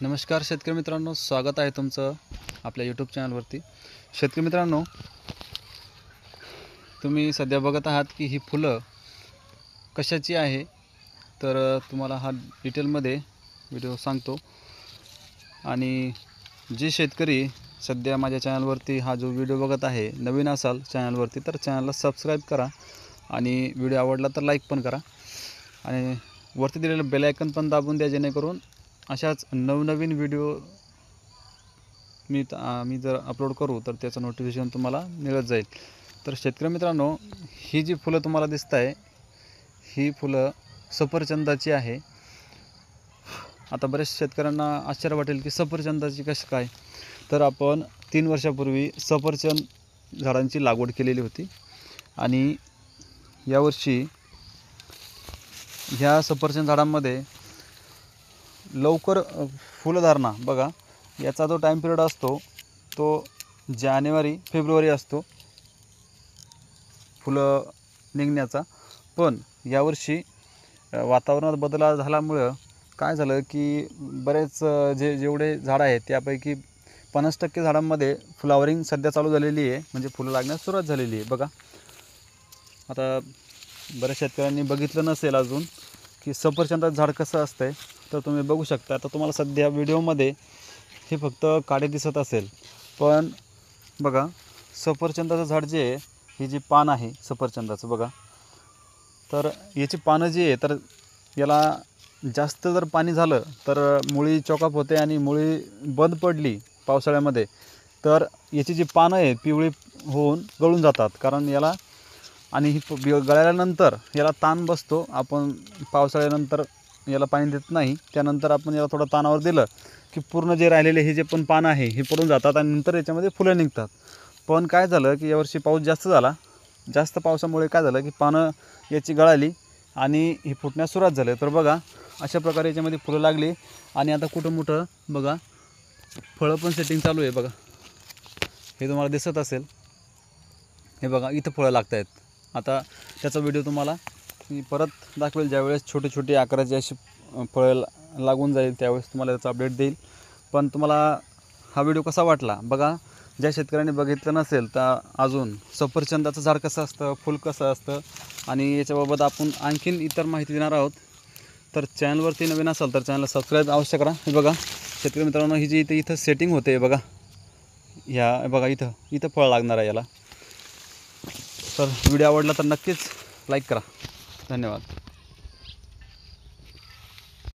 नमस्कार शेतकरी मित्रांनो, स्वागत आहे तुमचं आपल्या यूट्यूब चॅनलवरती। शेतकरी मित्रांनो, तुम्ही सध्या बघत आहात की ही फुलं कशाची आहे, तर तुम्हाला हा डिटेलमध्ये व्हिडिओ सांगतो। आणि जे शेतकरी सध्या माझ्या चॅनलवरती हा जो व्हिडिओ बघत आहे, नवीन असाल चॅनलवरती तर चॅनलला सबस्क्राईब करा आणि व्हिडिओ आवडला तर लाईक पण करा आणि वरती दिलेलं बेल आयकन पण दाबून द्या, जेणेकरून अशाच नवनवीन व्हिडिओ मी जर अपलोड करू तर त्याचं नोटिफिकेशन तुम्हाला मिळत जाईल। तर शेतकरी मित्रांनो, ही जी फुलं तुम्हाला दिसत आहे ही फुलं सफरचंदाची आहे। आता बरेच शेतकऱ्यांना आश्चर्य वाटेल की सफरचंदाची कशी काय, तर आपण 3 वर्षापूर्वी सफरचंद झाडांची लागवड केलेली होती आणि यावर्षी ह्या सफरचंद झाडांमध्ये लवकर फुलधारणा बघा, याचा जो टाइम पिरियड असतो तो जानेवारी फेब्रुवारी असतो फुलं निघण्याचा। पण यावर्षी वातावरणात बदल झाल्यामुळे काय झालं की बरेच जेवढे झाडं आहेत त्यापैकी 50% झाडांमध्ये फ्लावरिंग सध्या चालू झालेली आहे, म्हणजे फुलं लागण्यास सुरुवात झालेली आहे। बघा, आता बऱ्याच शेतकऱ्यांनी बघितलं नसेल अजून की सफरचंदाचं झाड कसं असतंय, तर तुम्ही बघू शकता। आता तुम्हाला सध्या व्हिडिओमध्ये हे फक्त काडे दिसत असेल, पण बघा सफरचंदाचं झाड जे आहे, ही जी पान आहे सफरचंदाचं बघा, तर याची पानं जी आहे तर याला जास्त जर पाणी झालं तर मुळी चॉकअप होते आणि मुळी बंद पडली पावसाळ्यामध्ये तर याची जी पानं आहे पिवळी होऊन गळून जातात, कारण याला आणि ही गळाल्यानंतर याला ताण बसतो। आपण पावसाळ्यानंतर याला पाणी देत नाही, त्यानंतर आपण याला थोडं ताणावर दिलं की पूर्ण जे राहिलेले हे जे पण पानं आहे हे पडून जातात आणि नंतर याच्यामध्ये फुलं निघतात। पण काय झालं की यावर्षी पाऊस जास्त झाला, जास्त पावसामुळे काय झालं की पानं याची गळाली आणि ही फुटण्यास सुरुवात झाली। तर बघा, अशा प्रकारे याच्यामध्ये फुलं लागली आणि आता कुठं मोठं बघा फळं पण सेटिंग चालू आहे। बघा, हे तुम्हाला दिसत असेल, हे बघा इथं फळं लागत आहेत। आता त्याचा व्हिडिओ तुम्हाला मी परत दाखवेल, ज्यावेळेस छोटे छोटे आकाराची अशी फळं लागून जाईल त्यावेळेस तुम्हाला त्याचा अपडेट देईल। पण तुम्हाला हा व्हिडिओ कसा वाटला बघा, ज्या शेतकऱ्यांनी बघितलं नसेल तर अजून सफरचंदाचं झाड कसं असतं, फुल कसं असतं आणि याच्याबाबत आपण आणखीन इतर माहिती देणार आहोत। तर चॅनलवरती नवीन असाल तर चॅनलला सबस्क्राईब अवश्य करा। हे बघा शेतकरी मित्रांनो, ही जी इथं सेटिंग होते बघा, ह्या बघा इथं फळ लागणार आहे याला। तर व्हिडिओ आवडला तर नक्कीच लाईक करा। धन्यवाद।